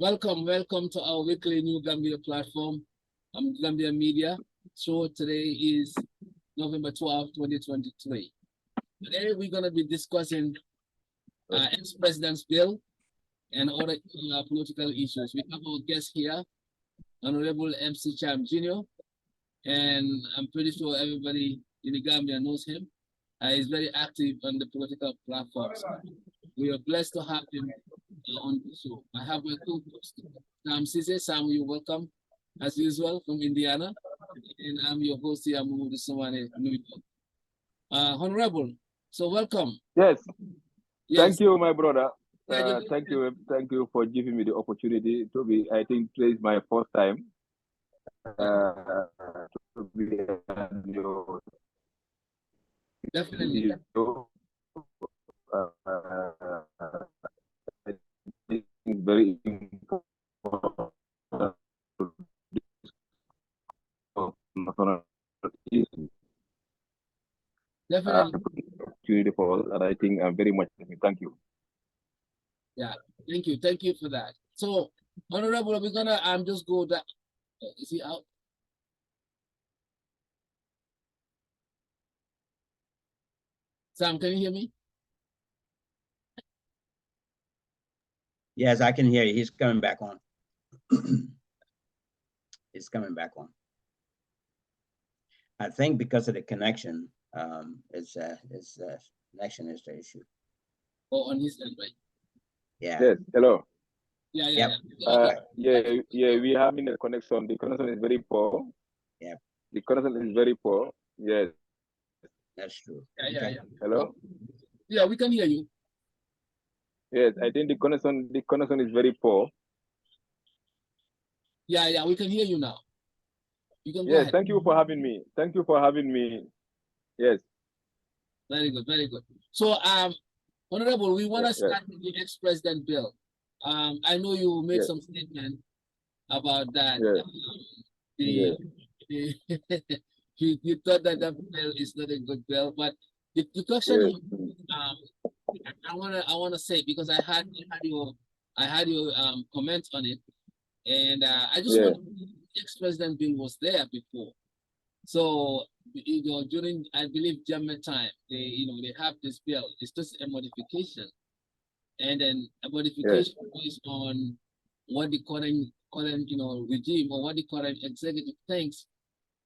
Welcome to our weekly New Gambia platform, Gambia Media. So today is November 12th, 2023. Today we're going to be discussing ex-president's bill and other political issues. We have our guest here, Honorable MC Cham Jr., and I'm pretty sure everybody in the Gambia knows him. He's very active on the political platforms. We are blessed to have him on the show. I have my co-host, Ceesay. Sam, you're welcome, as usual, from Indiana. And I'm your host here, Momodou, Sawaneh, New York. Honorable, so welcome. Yes. Yes. Thank you, my brother. Thank you for giving me the opportunity to be. I think today is my first time to be on your Definitely. I think very important Definitely. Opportunity for us, and I think I'm very much thank you. Yeah, thank you for that. So, Honorable, we're gonna just go that. Is he out? Sam, can you hear me? Yes, I can hear you. He's coming back on. He's coming back on. I think because of the connection, his connection is the issue. Oh, on his end, right? Yeah. Yes. Hello. Yeah. We have in a connection. The connection is very poor. Yeah. The connection is very poor. Yes. That's true. Yeah. Hello. Yeah, we can hear you. Yes, I think the connection is very poor. Yeah, we can hear you now. You can go Yes, ahead. thank you for having me. Thank you for having me. Yes. Very good. So, Honorable, we want to start with the ex-president bill. I know you made some statement about that. Yes. You thought that bill is not a good bill, but the question I wanna say, because I had your comments on it, and I just want ex-president bill was there before. So during, I believe, Drammeh time, they have this bill. It's just a modification, and then a modification based on what the current regime, or what the current executive thinks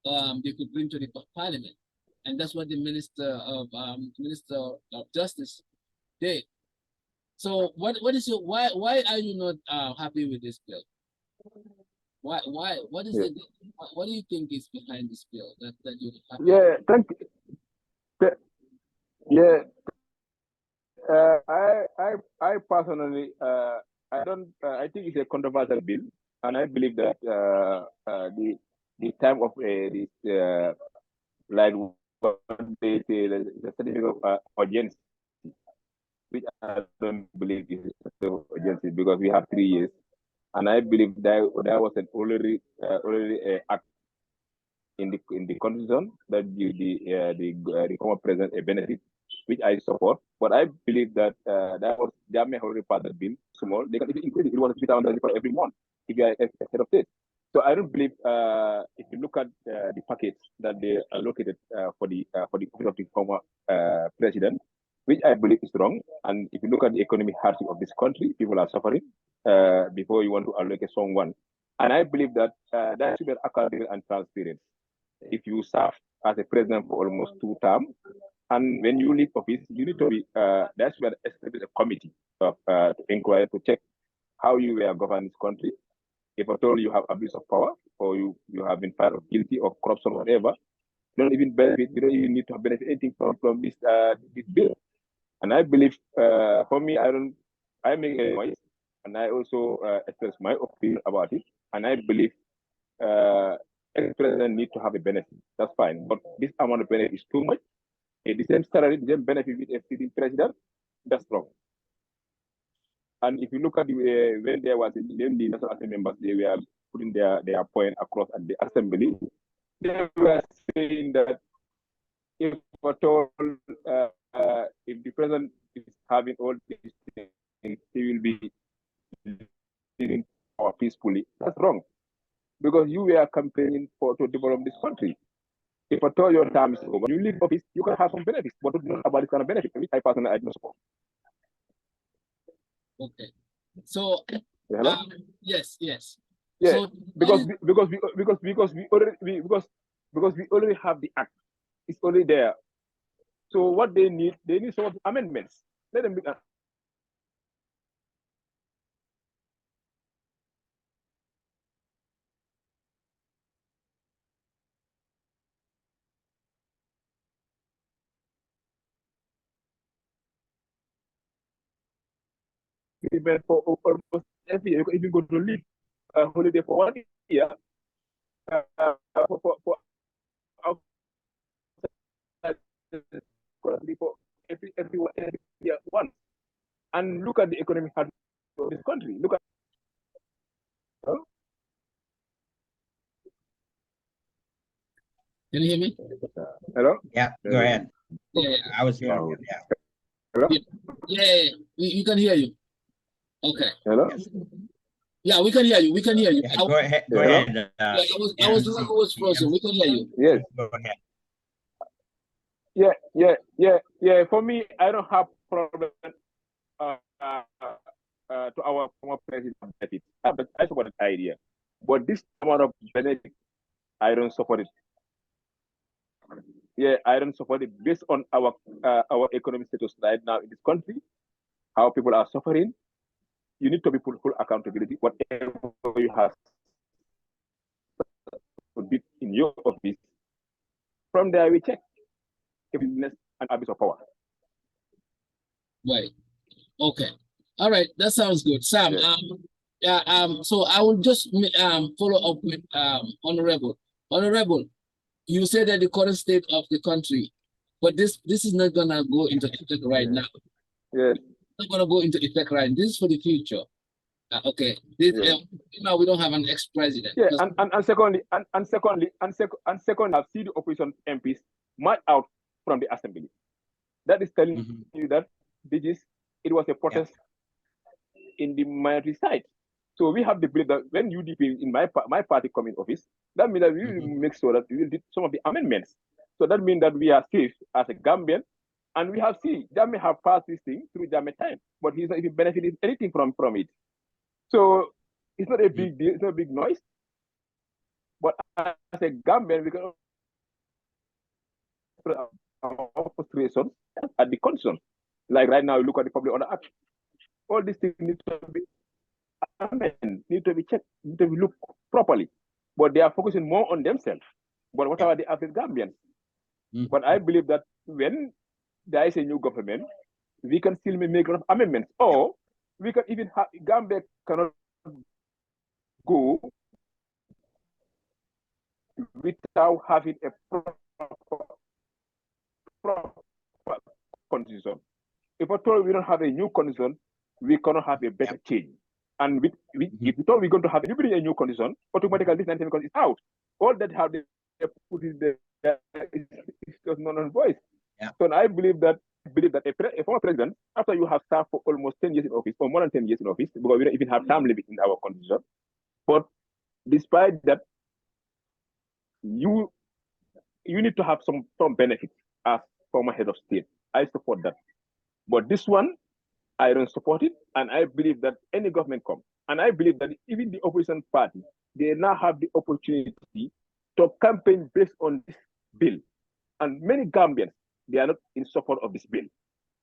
they could bring to the parliament, and that's what the Minister of Justice did. So what is your why are you not happy with this bill? Why what is what do you think is behind this bill that you're happy with? Thank you. I personally I don't I think it's a controversial bill, and I believe that the time of this like what they say the certificate of urgency, which I don't believe is a certificate of urgency, because we have 3 years, and I believe that was an already act in the constitution that give the former president a benefit, which I support. But I believe that that was Drammeh already part of the bill small. They can even increase it. It was $3,000 for every month if you are head of state. So I don't believe if you look at the package that they allocated for the office of the former president, which I believe is wrong. And if you look at the economic hardship of this country, people are suffering before you want to allocate someone. And I believe that that should be accountable and transparent. If you serve as a president for almost 2 terms, and when you leave office, you need to be that's where established a committee of to inquire, to check how you were governing this country. If at all you have abuse of power, or you have been found guilty of corruption or whatever, you don't even benefit. You don't even need to benefit anything from this bill. And I believe, for me, I make a noise, and I also express my opinion about it. And I believe ex-president need to have a benefit. That's fine, but this amount of benefit is too much. The same salary, the same benefit with a sitting president, that's wrong. And if you look at when there was the National Assembly members, they were putting their point across at the assembly. They were saying that if at all, if the president is having all these things, he will be power peacefully. That's wrong. Because you were campaigning to develop this country. If at all your time is over, you leave office, you can have some benefits, but don't know about this kind of benefit, which I personally don't support. Okay. So yes. Yeah, So because we already have the act. It's already there. So what they need some amendments. Let them be agreement for almost every year. You can even go to leave a holiday for 1 year for every year once. And look at the economic of this country. Look at can you hear me? hello? Yeah, go ahead. Yeah. I was hearing you, yeah. Hello? Yeah. We can hear you. Okay. Hello? Yes. Yeah, we can hear you. We can hear you. Yeah, go ahead. Go Hello? ahead. I was frozen. We can hear you. Yes. Go ahead. Yeah. For me, I don't have problem to our former president benefit. I support the idea. But this amount of benefit, I don't support it. Yeah, I don't support it based on our economic status right now in this country, how people are suffering. You need to be full accountability. Whatever you have in your office, from there we check if it's an abuse of power. Right. Okay. All right. That sounds good, Sam. Yeah. So I will just follow up with Honorable. Honorable, you said that the current state of the country, but this is not gonna go into effect right now. Yes. It's not gonna go into effect right now. This is for the future. Okay. This now we don't have an ex-president. Yeah, and secondly, I've seen the opposition MPs march out from the assembly. That is telling you that it was a protest in the minority side. So we have the belief that when UDP in my party come in office, that means that we will make sure that we will do some of the amendments. So that means that we are safe as a Gambian, and we have seen Drammeh have passed this thing through Drammeh time, but he's not even benefited anything from it. So it's not a big deal, it's not a big noise. But as a Gambian, we can our frustrations at the concern. Like right now, you look at the public order act. All these things need to be need to be checked, need to be looked properly. But they are focusing more on themselves. But what about the African Gambians? But I believe that when there is a new government, we can still make a lot of amendments. Or we can even have Gambia cannot go without having a proper constitution. If at all we don't have a new constitution, we cannot have a better change. And if we thought we're going to have a new condition, automatically this 19 is out. All that have they put in there is just non-voice. Yeah. So I believe that a former president, after you have served for almost 10 years in office, or more than 10 years in office, because we don't even have time limit in our constitution, but despite that, you need to have some benefits as former head of state. I support that. But this one, I don't support it, and I believe that any government comes, and I believe that even the opposition party, they now have the opportunity to campaign based on this bill. And many Gambians, they are not in support of this bill.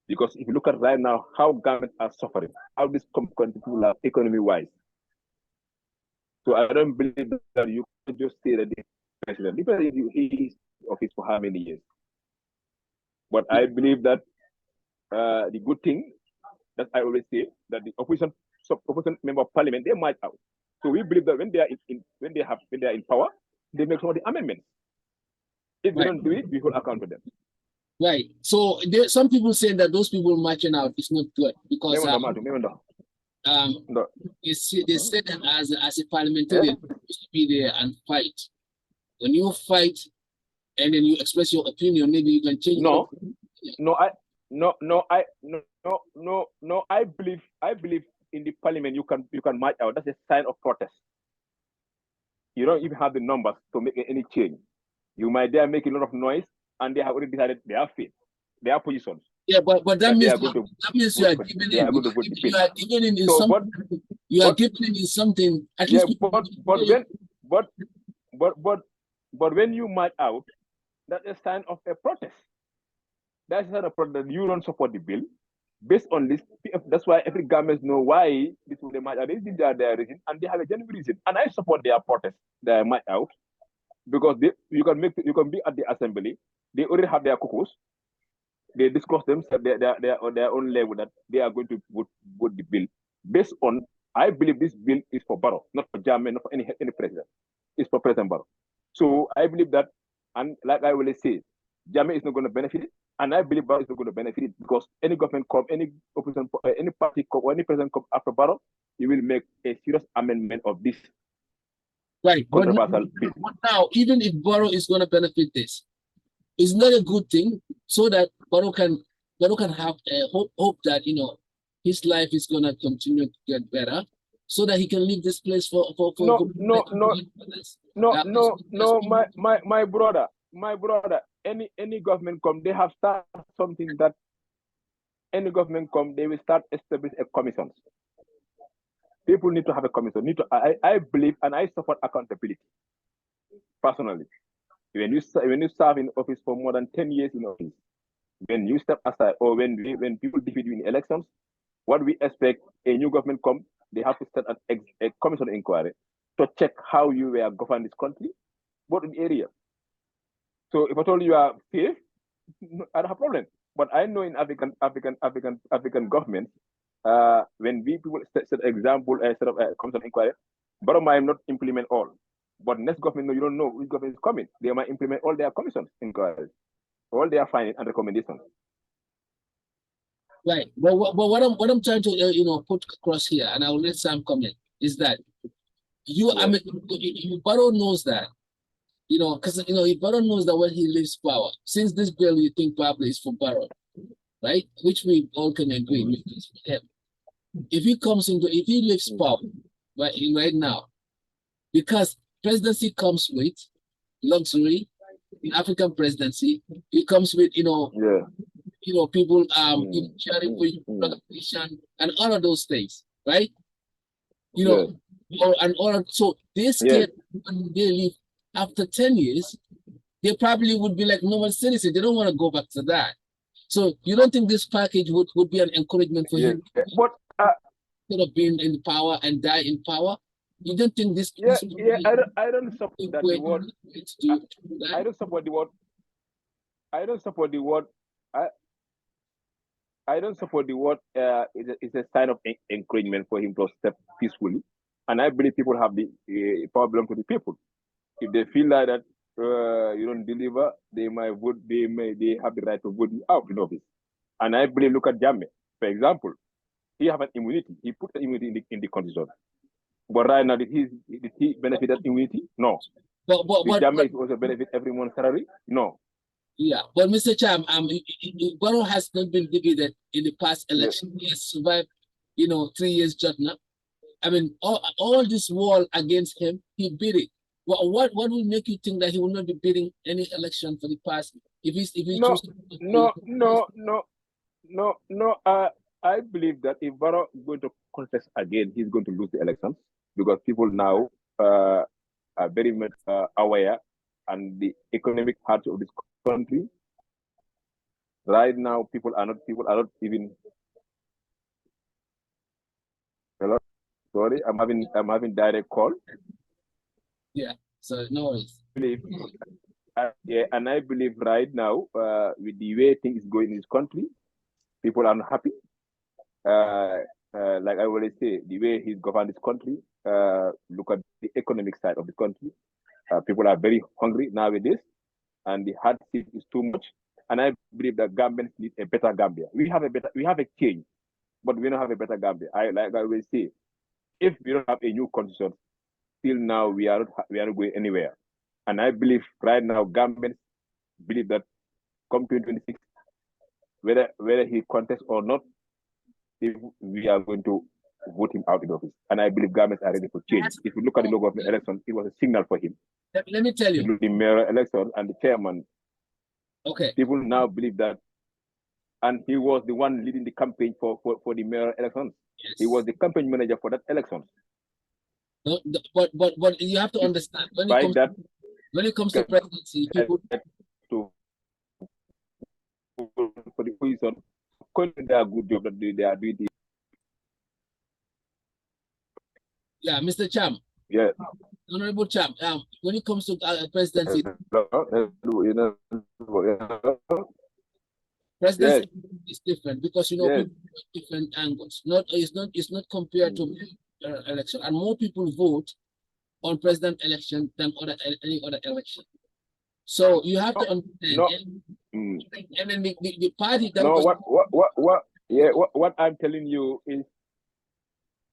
Because if you look at right now, how Gambians are suffering, how this country are economy-wise. So I don't believe that you can just say that the president, he is in office for how many years? But I believe that the good thing that I always say, that the opposition member of parliament, they might out. So we believe that when they are in power, they make some of the amendments. If they don't do it, we hold account to them. Right. So some people say that those people marching out is not good because they said that as a parliamentarian, you used to be there and fight. When you fight and then you express your opinion, maybe you can change. I believe in the parliament, you can march out. That's a sign of protest. You don't even have the numbers to make any change. You might there make a lot of noise, and they have already decided their fate, their positions. Yeah, but that means you are giving in. You are giving in so, something. You are giving in something. At least but when you march out, that's a sign of a protest. That's a sign of protest. You don't support the bill. Based on this, that's why every government know why this will march out. This is their reason, and they have a genuine reason. And I support their protest, their march out, because you can be at the assembly. They already have their caucus. They discuss themselves on their own level that they are going to vote the bill. Based on, I believe this bill is for Barrow, not for Jammeh, not for any president. It's for President Barrow. So I believe that, and like I will say, Jammeh is not going to benefit it, and I believe Barrow is not going to benefit it, because any government come, any opposition, any party come, or any president come after Barrow, he will make a serious amendment of this. Right. But now, even if Barrow is going to benefit this, it's not a good thing, so that Barrow can have a hope that his life is going to continue to get better, so that he can leave this place for my brother, any government come, they have started something that any government come, they will start establish a commission. People need to have a commission. I believe and I support accountability personally. When you serve in office for more than 10 years in office, when you step aside, or when people defeat you in elections, what we expect, a new government come, they have to set a commission inquiry to check how you were governed this country, what in the area. So if I told you are safe, I don't have a problem. But I know in African governments, when we people set example, set up a commission inquiry, but might not implement all. But next government, you don't know which government is coming. They might implement all their commissions inquiries, all their findings and recommendations. Right. But what I'm trying to put across here, and I will let Sam comment, is that Barrow knows that, because Barrow knows that when he leaves power, since this bill you think probably is for Barrow, right? Which we all can agree with him. If he leaves power right now, because presidency comes with luxury, in African presidency, it comes with people sharing for recognition and all of those things, right? So this kid, when they leave after 10 years, they probably would be like normal citizens. They don't want to go back to that. So you don't think this package would be an encouragement for him? But instead of being in power and die in power, you don't think this? I don't support that word. I don't support the word. I don't support the word. I don't support the word. It's a sign of encouragement for him to step peacefully, and I believe people have the power belong to the people. If they feel like that you don't deliver, they might vote. They have the right to vote you out in office. And I believe, look at Jammeh, for example, he have an immunity. He put the immunity in the constitution. But right now, did he benefit that immunity? No. But Jammeh also benefit everyone's salary? No. Yeah, but Mr. Cham, Barrow has not been defeated in the past election. He has survived, 3 years judgment. I mean, all this wall against him, he beat it. What will make you think that he will not be beating any election for the past? I believe that if Barrow is going to contest again, he's going to lose the elections, because people now are very much aware and the economic heart of this country. Right now, people are not even. Hello, sorry, I'm having direct call. Yeah, so no worries. And I believe right now, with the way things going in this country, people are not happy. Like I always say, the way he's governed this country, look at the economic side of the country. People are very hungry nowadays, and the hardship is too much. And I believe that Gambians need a better Gambia. We have a change, but we don't have a better Gambia. Like I always say, if we don't have a new constitution, till now we are not going anywhere. And I believe right now Gambians believe that come 2026, whether he contests or not, if we are going to vote him out in office. And I believe governments are ready for change. If you look at the logo of the election, it was a signal for him. Let me tell you. The mayor election and the chairman. Okay. People now believe that, and he was the one leading the campaign for the mayor elections. Yes. He was the campaign manager for that election. No, but you have to understand when it comes to presidency, people for the position, they are good job that they are doing. Yeah, Mr. Cham. Yeah. Honorable Cham. When it comes to presidency, presidency is different because people have different angles. It's not compared to election, and more people vote on president election than any other election. So you have to understand. And then the party that what I'm telling you is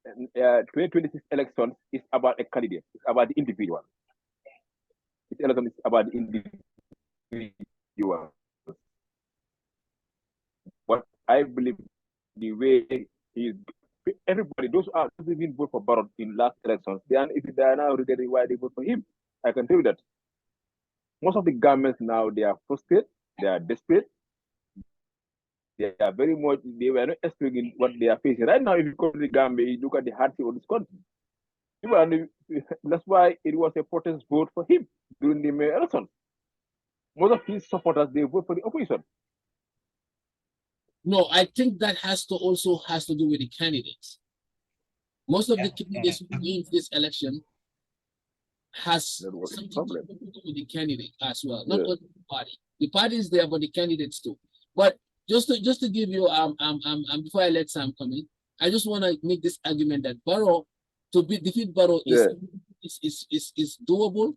2026 elections is about a candidate. It's about the individual. This election is about the individual. What I believe the way is everybody, those who didn't vote for Barrett in last elections, they are now regretting why they vote for him. I can tell you that. Most of the governments now, they are frustrated, they are desperate. They are very much, they were not expecting what they are facing. Right now, if you go to the Gambia, you look at the hardship of this country. That's why it was a protest vote for him during the mayor election. Most of his supporters, they vote for the opposition. No, I think that has to do with the candidates. Most of the candidates who win this election has something to do with the candidate as well, not only the party. The party is there, but the candidates too. But just to give you before I let Sam come in, I just want to make this argument that Barrow, to defeat Barrow is doable.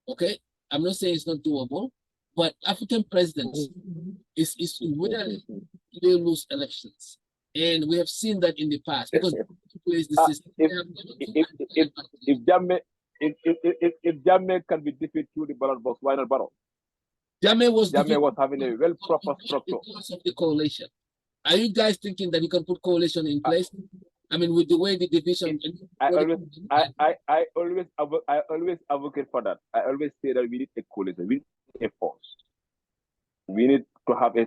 Okay, I'm not saying it's not doable, but African presidents is rarely they lose elections, and we have seen that in the past because if Drammeh can be defeated through the ballot box, why not Barrow? Drammeh was having a well proper structure because of the coalition. Are you guys thinking that you can put coalition in place? I mean, with the way the division. I always advocate for that. I always say that we need a coalition, we need a force. We need to have a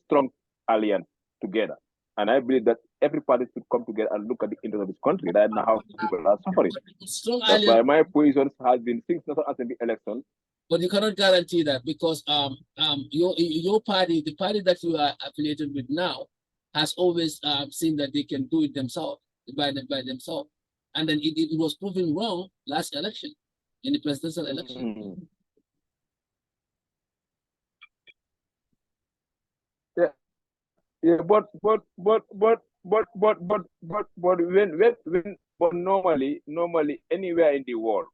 strong alliance together. And I believe that every party should come together and look at the interest of this country. Right now, how people are suffering. That's why my position has been since National Assembly election. But you cannot guarantee that because your party, the party that you are affiliated with now, has always seen that they can do it themselves, by themselves. And then it was proven wrong last election, in the presidential election. Yeah, but normally anywhere in the world,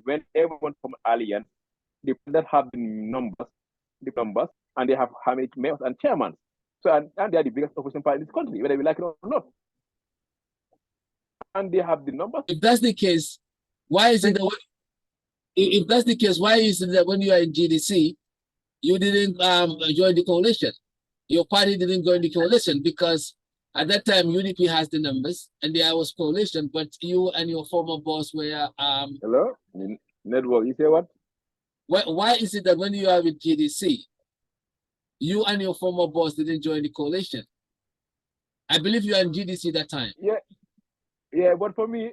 when everyone from alliance, they that have the numbers, and they have how many mayors and chairmen. So and they are the biggest opposition party in this country, whether we like it or not. And they have the numbers. If that's the case, why is it that if that's the case, why is it that when you are in GDC, you didn't join the coalition? Your party didn't join the coalition because at that time UDP has the numbers and there was coalition, but you and your former boss were hello? Network, you say what? Why is it that when you are with GDC, you and your former boss didn't join the coalition? I believe you are in GDC that time. Yeah, but for me,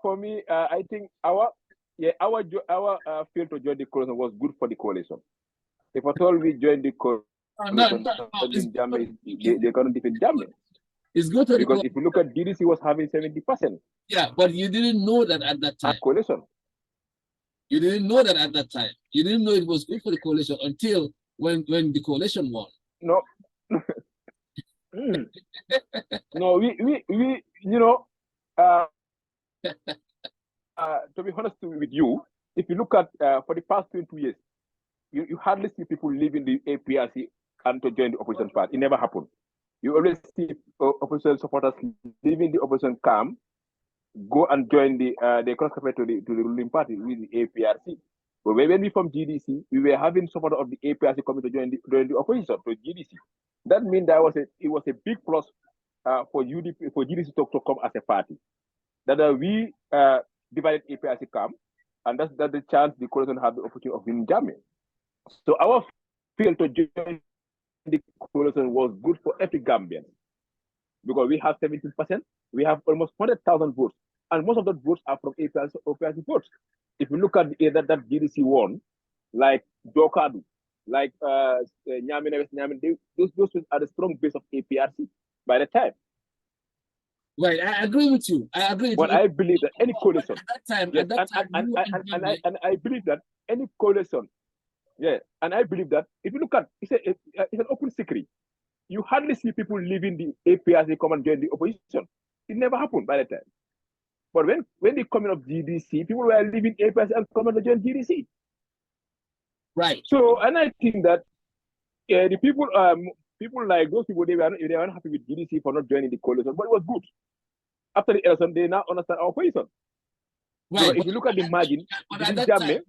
for me, I think our fail to join the coalition was good for the coalition. If at all we join the coalition, they cannot defeat Drammeh. It's good for because if you look at GDC was having 70%. Yeah, but you didn't know that at that time. Coalition. You didn't know that at that time. You didn't know it was good for the coalition until when the coalition won. No. No, we you know, to be honest with you, if you look at for the past 22 years, you hardly see people leaving the APRC and to join the opposition party. It never happened. You always see opposition supporters leaving the opposition camp, go and join the cross to the ruling party with the APRC. But when we from GDC, we were having supporters of the APRC coming to join the opposition to GDC. That means it was a big plus for UDP, for GDC to come as a party. That we divided APRC camp, and that's the chance the coalition had the opportunity of winning Drammeh. So our fail to join the coalition was good for every Gambian because we have 17%, we have almost 100,000 votes, and most of those votes are from APRC votes. If you look at that GDC won, like Dokadu, like Nyamin, those are the strong base of APRC by the time. Right, I agree with you. I agree. But I believe that any coalition at that time, and I believe that any coalition, and I believe that if you look at it's an open secret. You hardly see people leaving the APRC come and join the opposition. It never happened by the time. But when they come in of GDC, people were leaving APRC and come and join GDC. Right. So, and I think that the people like those people, they were not happy with GDC for not joining the coalition, but it was good. After the election, they now understand our position. Right. So if you look at the margin, Drammeh,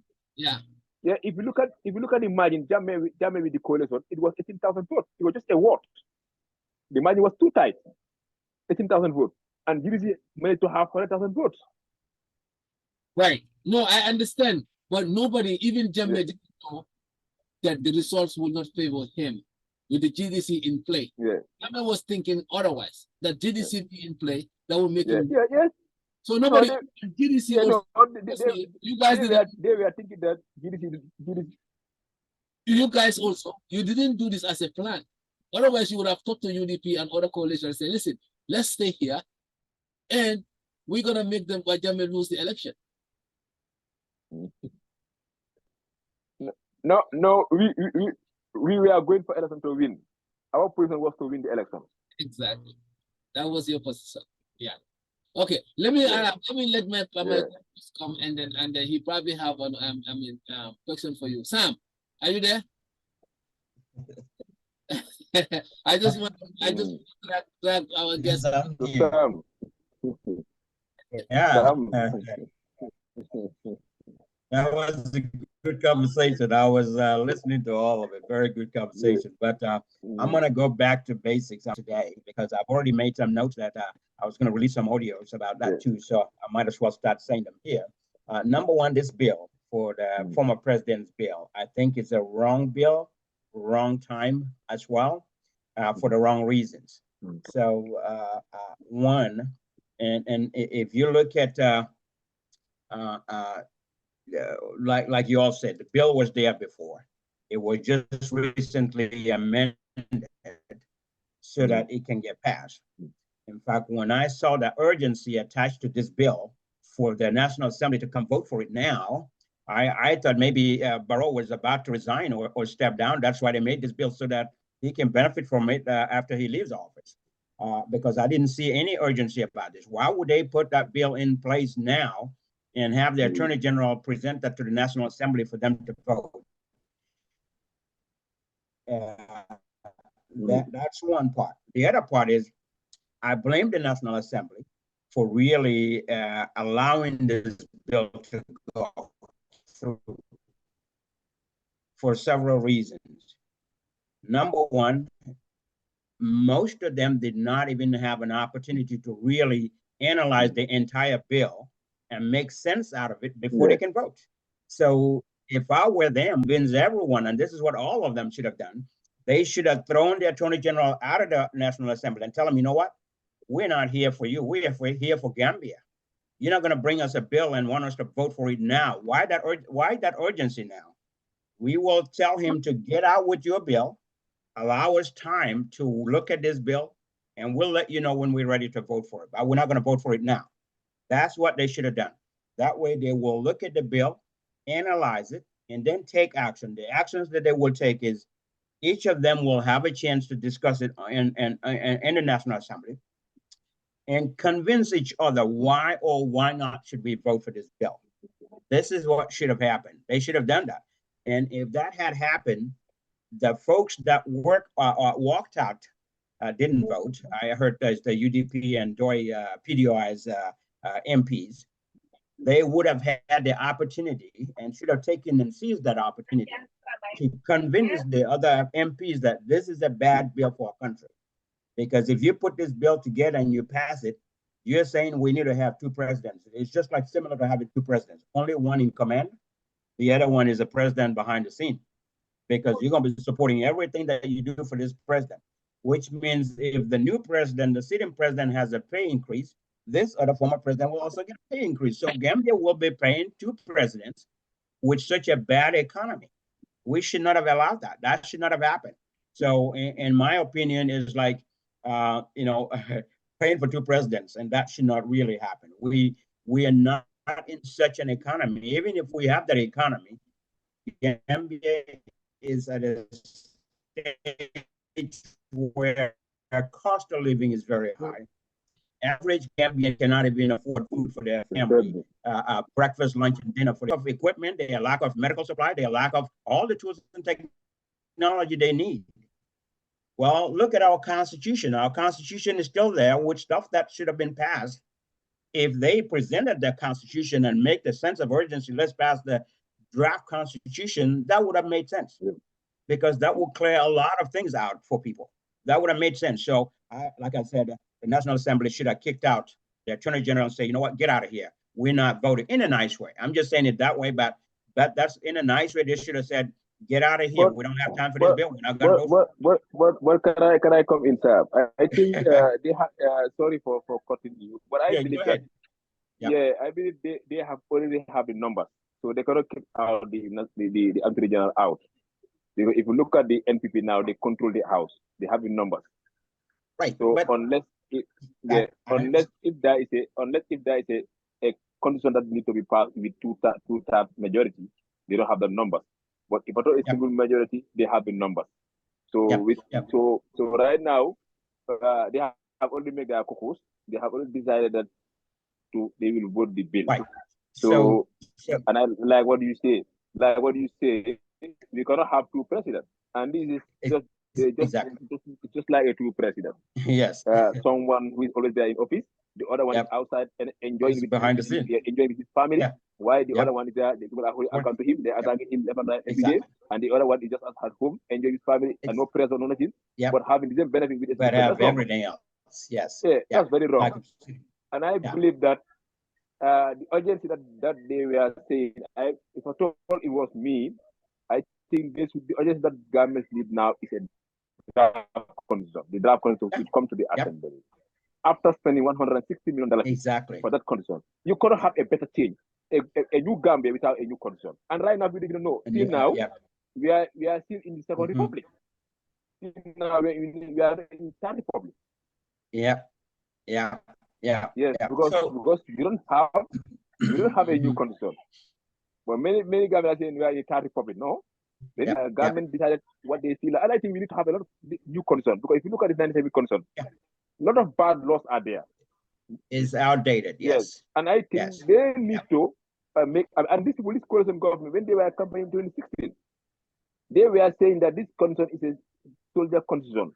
if you look at the margin, Drammeh with the coalition, it was 18,000 votes. It was just a vote. The margin was too tight, 18,000 votes, and GDC managed to have 100,000 votes. Right. No, I understand, but nobody, even Drammeh, didn't know that the results would not favor him with the GDC in play. Drammeh was thinking otherwise, that GDC be in play, that would make him. So nobody, GDC, you guys they were thinking that GDC. You guys also, you didn't do this as a plan. Otherwise, you would have talked to UDP and other coalitions and say, listen, let's stay here and we're going to make them Drammeh lose the election. No, we were going for election to win. Our position was to win the election. Exactly. That was your position. Yeah. Okay. Let me let my come and then he probably have an question for you. Sam, are you there? I just want to drag our guest. Yeah. That was a good conversation. I was listening to all of it. Very good conversation. But I'm going to go back to basics today because I've already made some notes that I was going to release some audios about that too. So I might as well start saying them here. Number one, this bill for the former president's bill, I think it's a wrong bill, wrong time as well, for the wrong reasons. So one, and if you look at like you all said, the bill was there before. It was just recently amended so that it can get passed. In fact, when I saw the urgency attached to this bill for the National Assembly to come vote for it now, I thought maybe Barrow was about to resign or step down. That's why they made this bill so that he can benefit from it after he leaves office. Because I didn't see any urgency about this. Why would they put that bill in place now and have the Attorney General present that to the National Assembly for them to vote? That's one part. The other part is I blame the National Assembly for really allowing this bill to go through for several reasons. Number one, most of them did not even have an opportunity to really analyze the entire bill and make sense out of it before they can vote. So if I were them, convince everyone, and this is what all of them should have done, they should have thrown the Attorney General out of the National Assembly and tell them, you know what? We're not here for you. We're here for Gambia. You're not going to bring us a bill and want us to vote for it now. Why that urgency now? We will tell him to get out with your bill, allow us time to look at this bill, and we'll let you know when we're ready to vote for it. But we're not going to vote for it now. That's what they should have done. That way they will look at the bill, analyze it, and then take action. The actions that they will take is each of them will have a chance to discuss it in the National Assembly and convince each other why or why not should we vote for this bill. This is what should have happened. They should have done that. And if that had happened, the folks that walked out didn't vote. I heard there's the UDP and PDOI's MPs. They would have had the opportunity and should have taken and seized that opportunity to convince the other MPs that this is a bad bill for our country. Because if you put this bill together and you pass it, you're saying we need to have two presidents. It's just like similar to having two presidents, only one in command. The other one is a president behind the scene, because you're going to be supporting everything that you do for this president, which means if the new president, the sitting president, has a pay increase, this other former president will also get a pay increase. So Gambia will be paying two presidents with such a bad economy. We should not have allowed that. That should not have happened. So in my opinion, is like, paying for two presidents, and that should not really happen. We are not in such an economy. Even if we have that economy, Gambia is at a stage where our cost of living is very high. Average Gambian cannot even afford food for their family, breakfast, lunch, and dinner. For the equipment, their lack of medical supply, their lack of all the tools and technology they need. Well, look at our Constitution. Our Constitution is still there with stuff that should have been passed. If they presented their Constitution and make the sense of urgency, let's pass the draft Constitution, that would have made sense, because that would clear a lot of things out for people. That would have made sense. So, like I said, the National Assembly should have kicked out the Attorney General and say, you know what, get out of here. We're not voting, in a nice way. I'm just saying it that way, but that's in a nice way. They should have said, get out of here. We don't have time for this bill. We're not going to vote. What can I come in, sir? I think they have. Sorry for cutting you, but I believe that. I believe they have already have the numbers, so they cannot keep out the Attorney General out. If you look at the NPP now, they control the House. They have the numbers. Right. So unless if there is a condition that needs to be passed with two-thirds majority, they don't have the numbers. But if at all a single majority, they have the numbers. So so right now, they have already made their caucus. They have already decided that they will vote the bill. Right. So and I like what you say. Like what you say, we cannot have two presidents, and this is just like a two president. Yes. Someone who is always there in office, the other one is outside and enjoying behind the scene, enjoying with his family. Why the other one is there? The people are holding account to him. They are attacking him every day, and the other one is just at home, enjoying his family and no pressure, no nothing, but having the same benefit with but have everything else. Yes. That's very wrong. And I believe that the urgency that they were saying, if at all it was me, I think the urgency that governments need now is a draft constitution. The draft constitution should come to the assembly. After spending $160 million for that condition, you cannot have a better change, a new Gambia without a new condition. And right now, we didn't know. Still now, we are still in the Second Republic. Still now, we are in the Third Republic. Yes, because you don't have a new condition. But many Gambians are saying we are in the Third Republic. No. Then government decided what they feel, and I think we need to have a lot of new concerns, because if you look at the 97 concern, a lot of bad laws are there. It's outdated, yes. And I think they need to make, and this police coalition government, when they were campaigning in 2016, they were saying that this concern is a soldier concern.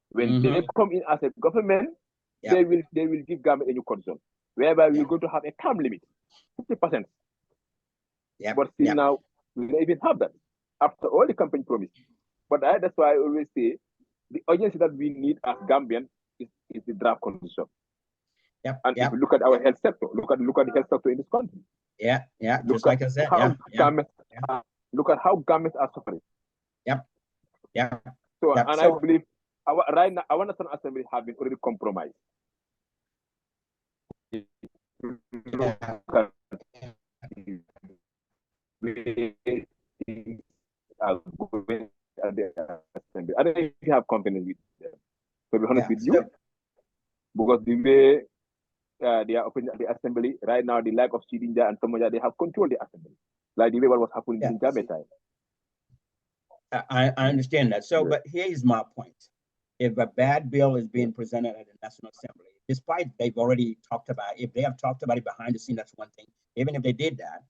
When they come in as a government, they will give government a new concern, whereby we're going to have a term limit, 50%. But still now, we don't even have that, after all the campaign promise. But that's why I always say the urgency that we need as Gambian is the draft constitution. And if you look at our health sector, look at the health sector in this country. Just like I said. Look at how governments are suffering. So I believe right now our National Assembly have been already compromised. I don't know if you have confidence with them, to be honest with you, because the way they are opening the assembly right now, the lack of Sidinja and Tomoja, they have controlled the assembly, like the way what was happening in Drammeh time. I understand that. So, but here is my point. If a bad bill is being presented at the National Assembly, despite they've already talked about, if they have talked about it behind the scene, that's one thing. Even if they did that,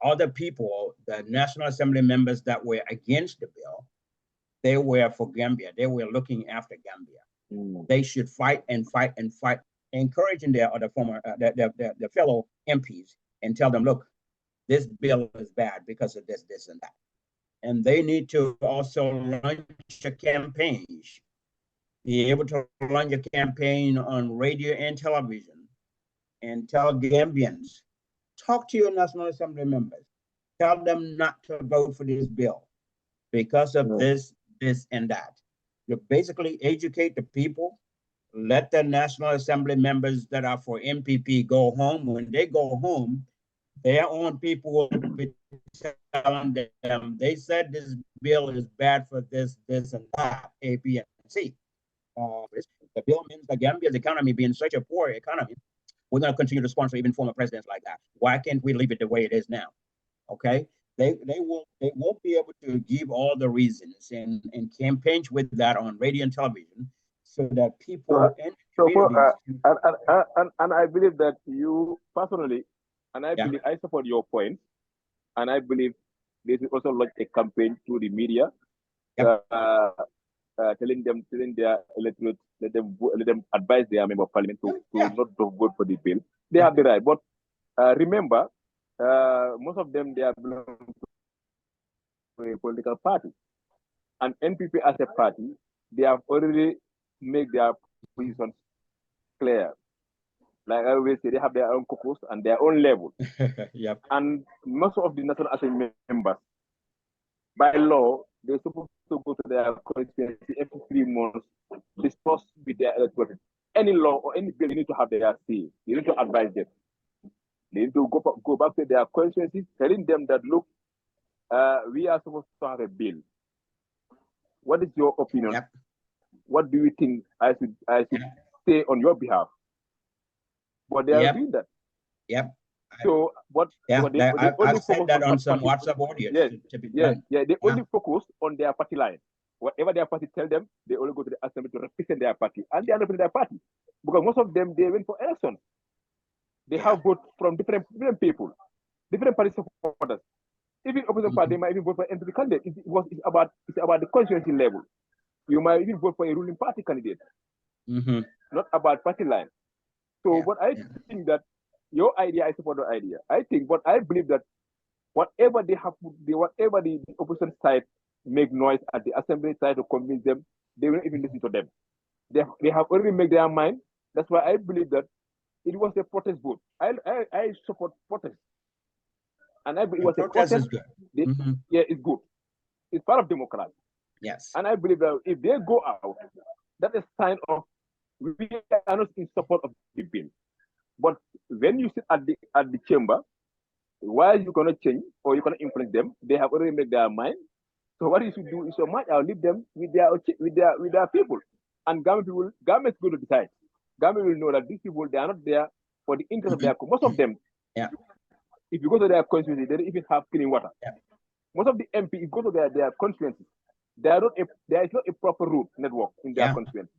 other people, the National Assembly members that were against the bill, they were for Gambia. They were looking after Gambia. They should fight and fight and fight, encouraging their other former, their fellow MPs, and tell them, look, this bill is bad because of this, this, and that. And they need to also launch a campaign be able to run your campaign on radio and television and tell Gambians, talk to your National Assembly members, tell them not to vote for this bill because of this, and that. You basically educate the people, let the National Assembly members that are for MPP go home. When they go home, their own people will be telling them, they said this bill is bad for this, and that, A, B, and C. The bill means the Gambia's economy being such a poor economy, we're going to continue to sponsor even former presidents like that. Why can't we leave it the way it is now? Okay, they won't be able to give all the reasons and campaigns with that on radio and television, so that people and I believe that you personally, and I believe I support your point, and I believe this is also like a campaign through the media, telling their electorate, let them advise their member of parliament to not to vote for the bill. They have the right, but remember, most of them, they are belong to a political party, and NPP as a party, they have already made their positions clear. Like I always say, they have their own caucus and their own level. And most of the National Assembly members, by law, they're supposed to go to their constituency every 3 months, discuss with their electorate. Any law or any bill, you need to have their say. You need to advise them. They need to go back to their constituencies, telling them that, look, we are supposed to have a bill. What is your opinion? What do you think I should say on your behalf? But they are doing that. So what? I've said that on some WhatsApp audio. They only focus on their party line. Whatever their party tell them, they only go to the assembly to represent their party, and they are not in their party because most of them, they went for elections. They have vote from different people, different party supporters. Even opposition party, they might even vote for NPP candidate. It's about the constituency level. You might even vote for a ruling party candidate, not about party line. So, but I think that your idea, I support the idea. I think, but I believe that whatever they have, whatever the opposition side make noise at the assembly side to convince them, they will not even listen to them. They have already made their mind. That's why I believe that it was a protest vote. I support protest, and I believe it was a protest. Is good. It's good. It's part of democracy. Yes. And I believe that if they go out, that is a sign of we are not in support of the bill. But when you sit at the chamber, why you gonna change or you gonna influence them? They have already made their mind. So what you should do is I'll leave them with their people. And government is going to decide. Government will know that these people, they are not there for the interest of their most of them. If you go to their constituency, they don't even have clean water. Most of the MP, if you go to their constituency, there is not a proper road network in their constituency.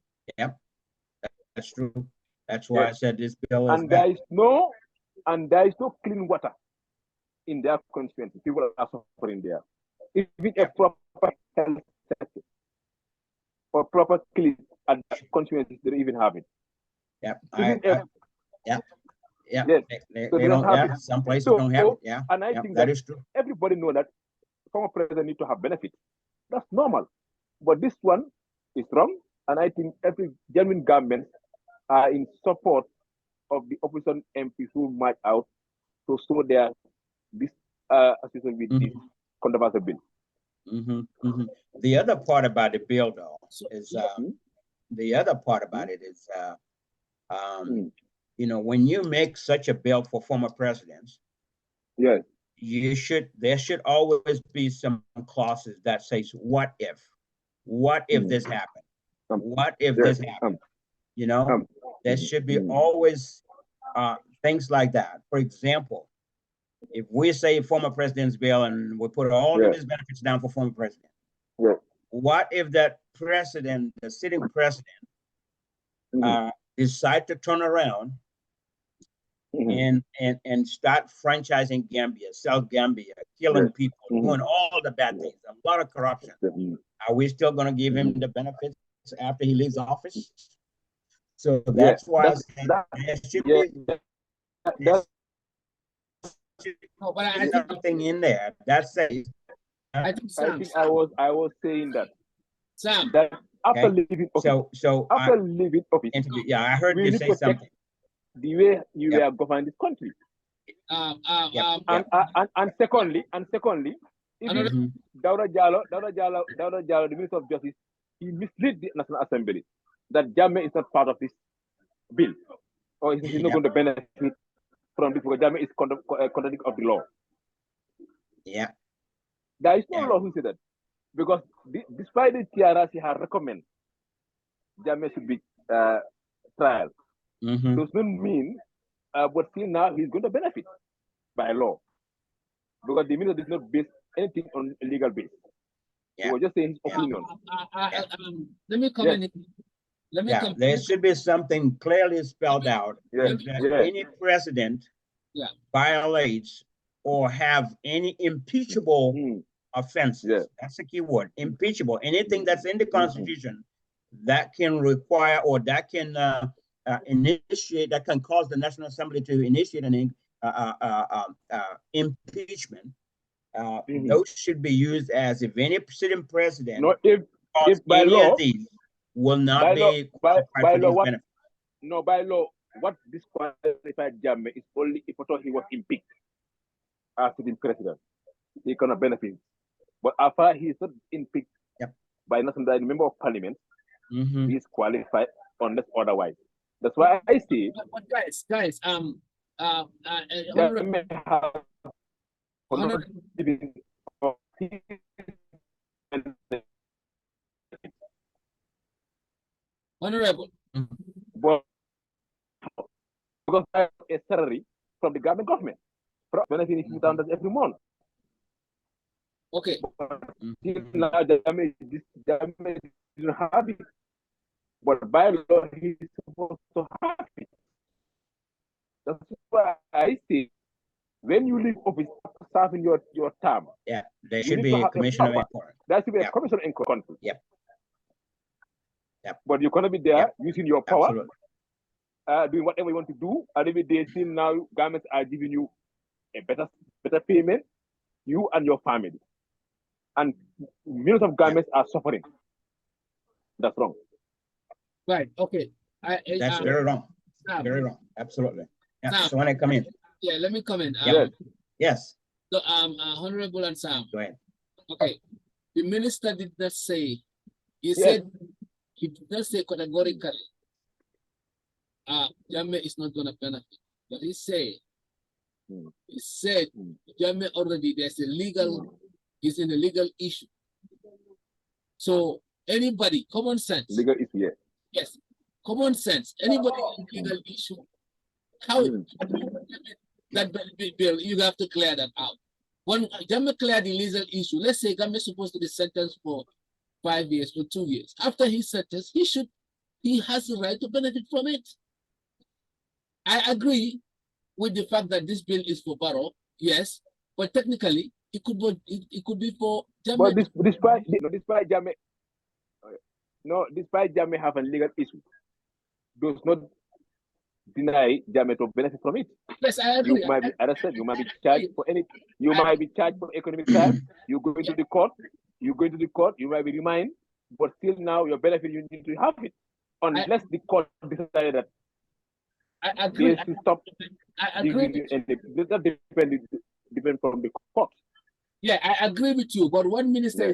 That's true. That's why I said this bill is there is no clean water in their constituency. People are suffering there. Even a proper health sector or proper clean at the constituencies, they don't even have it. They don't have it. Some places don't have it. And I think that is true. Everybody knows that former president need to have benefits. That's normal. But this one is wrong. And I think every genuine government are in support of the opposition MPs who march out to show their assistance with this controversial bill. The other part about the bill, though, is the other part about it is, when you make such a bill for former presidents, there should always be some clauses that says, what if this happened? What if this happened? There should be always things like that. For example, if we say former president's bill and we put all of his benefits down for former president, what if that president, the sitting president, decide to turn around and start franchising Gambia, sell Gambia, killing people, doing all the bad things, a lot of corruption? Are we still going to give him the benefits after he leaves office? So that's why I say there should be something in there that says. I think I was saying that. Sam, that after Okay. leaving office, So after leaving office, yeah, I heard we you need say to check something. the way you Yep. are governing this country. Yep. And secondly, if Another- Mhm. Dauda Jallow, the Minister of Justice, he misled the National Assembly that Jammeh is not part of this bill, or he's not Yep. going to benefit from this because Jammeh is contradict of the law. Yeah. There is no Yeah. law who said that, because despite the TRC has recommended Jammeh should be trial, Mhm. does not mean, but still now he's going to benefit by law, because the minister did not base anything on a legal base. He Yeah. was just saying his opinion. let me comment. Yes. Let me Yeah. come. There should be something clearly spelled out Yes. that Yes. any president Yeah. violates or have any impeachable Mm. offenses. Yes. That's the key word, impeachable. Anything that's in the Constitution that can require or that can initiate, that can cause the National Assembly to initiate an impeachment. Those should be used as if any sitting president No, if by any law, of these will not by law, be by qualified for law, these what? benefits. No, by law, what disqualified Jammeh is only if at all he was impeached as sitting president. He cannot benefit. But after he is not impeached by nothing, by the member of parliament, Mhm. he is qualified unless otherwise. That's why I say But guys, Jammeh has Honorable- Honorable, but because I have a salary from the government, benefit $50,000 every month. okay. Mhm. Now Jammeh didn't have it, but by law he is supposed to have it. That's why I say when you leave office after serving your term, Yeah, there you should need be to a have commissioner of power. inquiry. There should be a Yep. commission in country. Yep. Yep. But you're gonna be there Yep. using your power, Absolutely. doing whatever you want to do, and every day still now governments are giving you a better payment, you and your family. And millions of governments are suffering. That's wrong. Right. Okay. That's very wrong. Sam, Very wrong. Absolutely. Yeah. Sam. So when I come in. yeah, let me comment. Yes. Yes. So, Honorable and Sam. Go ahead. Okay. The minister did not say, he Yes. said, he did not say categorically, Jammeh is not going to benefit. But he said, Jammeh already, there's a legal, is in a legal issue. So anybody, common sense. Legal issue, yes. Yes, common sense. Anybody in legal issue, how that bill, you have to clear that out. When Jammeh clear the legal issue, let's say Jammeh is supposed to be sentenced for 5 years or 2 years. After he's sentenced, he has the right to benefit from it. I agree with the fact that this bill is for Barrow, yes, but technically it could be for Jammeh. But despite Jammeh having legal issue, does not deny Jammeh to benefit from it. Yes, I agree. You might be arrested, you might be charged for anything. You might be charged for economic crime. You go into the court, you might be remanded, but still now your benefit, you need to have it. Unless the court decided that I agree. to stop. I agree. That depend from the court. Yeah, I agree with you. But one minister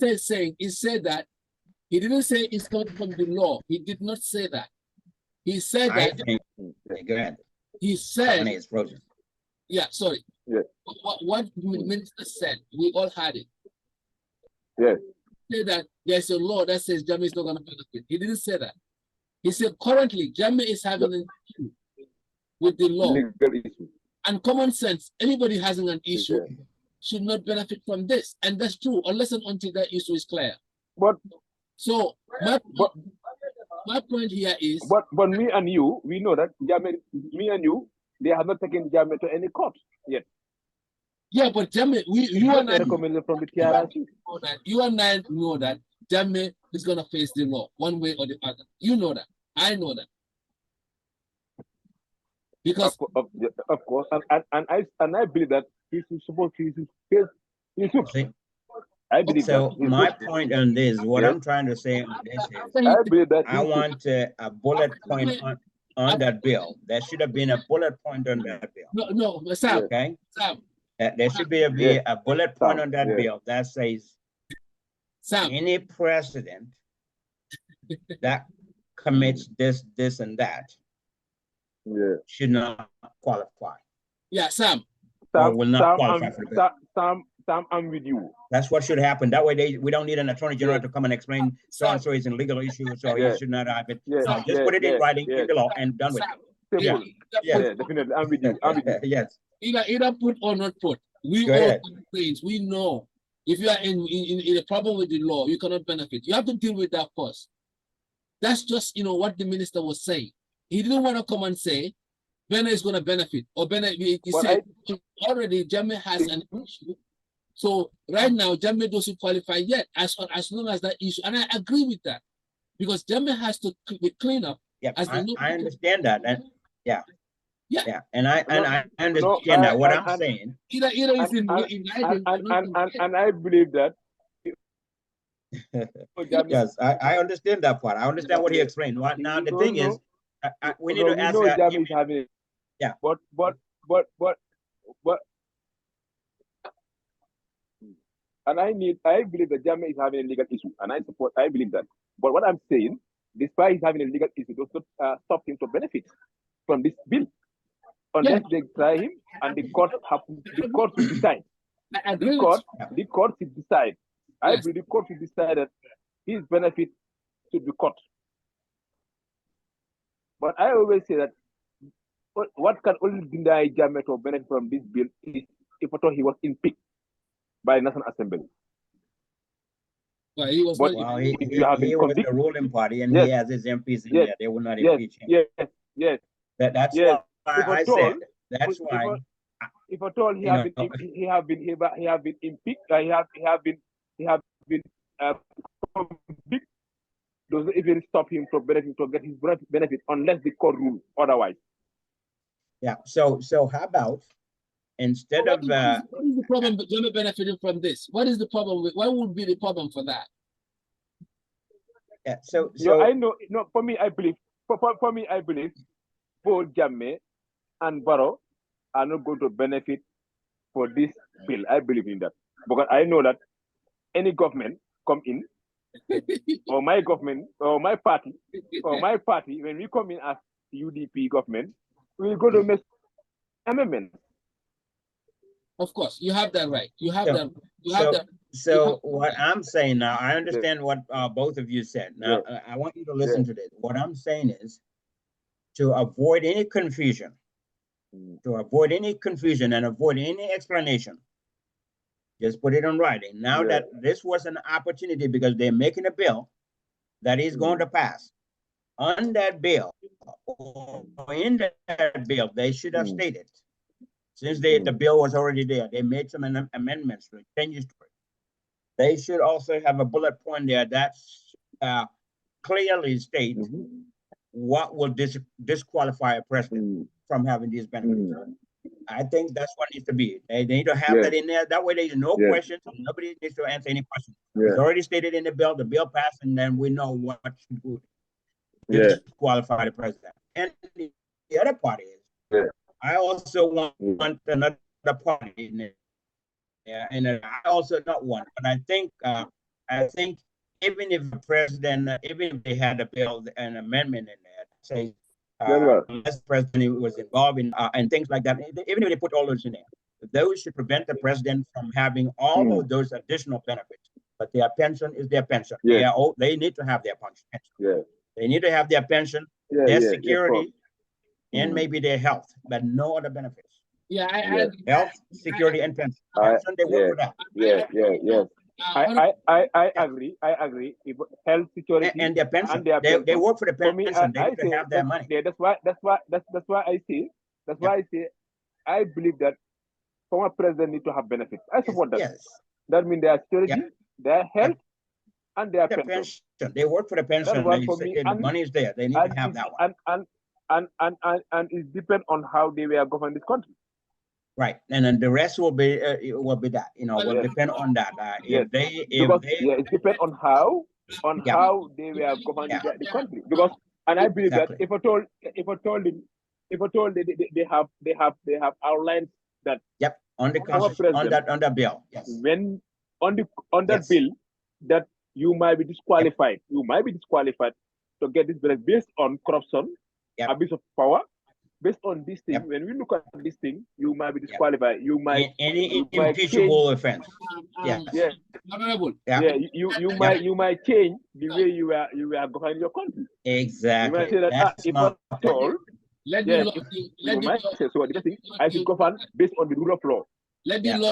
is saying, he said that he didn't say it's not from the law. He did not say that. He said that. Go ahead. He said. It's frozen. Yeah, sorry. Yeah. What minister said, we all had it. Yes. He said that there's a law that says Jammeh is not going to benefit. He didn't say that. He said currently Jammeh is having an issue with the law. Legal issue. And common sense, anybody having an issue should not benefit from this. And that's true, unless and until that issue is clear. But so my point here is, but me and you, we know that Jammeh, me and you, they have not taken Jammeh to any court yet. Yeah, but Jammeh, you and I recommended from the TRC. You and I know that Jammeh is going to face the law one way or the other. You know that. I know that. Because of course, and I believe that he's supposed to face. I believe So that. my point on this, what Yes. I'm trying to say on this is, I believe that. I want a bullet point on that bill. There should have been a bullet point on that bill. No, Sam. Okay. Sam. There should be Yes. a bullet point Sam, on that yes. bill that says Sam. any president that commits this, and that Yeah. should not qualify. Yeah, Sam. Or will not qualify for the bill. Sam, I'm with you. That's what should happen. That way, we don't need an attorney general to come and explain so and so is in legal issues, so he should not have it. Yes. No, just put it in writing in the law and done with Sam. it. Simple. Yeah. Yeah, definitely. I'm with you. I'm with you. Yes. Either put or not put. We Go all ahead. complaints. We know if you are in a problem with the law, you cannot benefit. You have to deal with that first. That's just what the minister was saying. He didn't want to come and say Bena is going to benefit or benefit. He said already Drammeh has an issue. So right now Drammeh doesn't qualify yet as long as that issue. And I agree with that because Drammeh has to be clean up. Yeah, as I understand that. And yeah. And I No, understand that. What I'm saying. Either is in and I believe that. Yes, I understand that part. I understand what he explained. Now the thing is, we need to ask. Drammeh is having. Yeah. But. And I believe that Drammeh is having a legal issue, and I believe that. But what I'm saying, despite he's having a legal issue, does not stop him to benefit from this bill, unless they try him and the court will decide. The court will decide. I believe the court will decide that his benefit should be cut. But I always say that what can only deny Drammeh to benefit from this bill is if at all he was impeached by the National Assembly. Well, he was was the ruling party, and he has his MPs in there. They will not impeach him. Yes. That's why I said. That's why. If at all he have been impeached, he have been convicted, doesn't even stop him from benefit to get his benefit unless the court rules otherwise. Yeah. So how about instead of what is the problem with Drammeh benefiting from this? What is the problem with what would be the problem for that? Yeah, so I know for me I believe both Drammeh and Barrow are not going to benefit for this bill. I believe in that. Because I know that any government come in or my government or my party when we come in as UDP government, we're going to make amendments. Of course, you have that right. You have that. So what I'm saying now, I understand what both of you said. Now, I want you to listen to this. What I'm saying is to avoid any confusion, and avoid any explanation, just put it in writing. Now that this was an opportunity because they're making a bill that is going to pass. On that bill, or in that bill, they should have stated, since the bill was already there, they made some amendments to it, changes to it. They should also have a bullet point there that clearly states what will disqualify a president from having these benefits. I think that's what needs to be. They need to have that in there. That way there's no questions. Nobody needs to answer any questions. It's already stated in the bill passed, and then we know what should do disqualify the president. And the other part is, I also want another party in there. Yeah, and I also not one, but I think even if the president, even if they had a bill, an amendment in there, say, unless the president was involved in and things like that, even if they put all those in there, those should prevent the president from having all of those additional benefits. But their pension is their pension. They need to have their pension. They need to have their pension, their security, and maybe their health, but no other benefits. Health, security, and pension. They work for that. I agree. If health, security, and their pension, they work for the pension. They need to have their money. That's why I say I believe that former president need to have benefits. I support that. Yes. That means their security, their health, and their pension. They work for the pension. The money is there. They need to have that one. And it depends on how they were governing this country. Right, and then the rest will be that, will depend on that. Yes. It depends on how they were governing the country. Because, and I believe that if I told they have outlines that on the constitution, on that bill, when on that bill that you might be disqualified, to get this bill based on corruption, abuse of power. Based on this thing, when we look at this thing, you might be disqualified. You might any impeachable offense. Honorable. You might change the way you are governing your country. Exactly. You might say that if at all, you might say so. The thing I should govern based on the rule of law.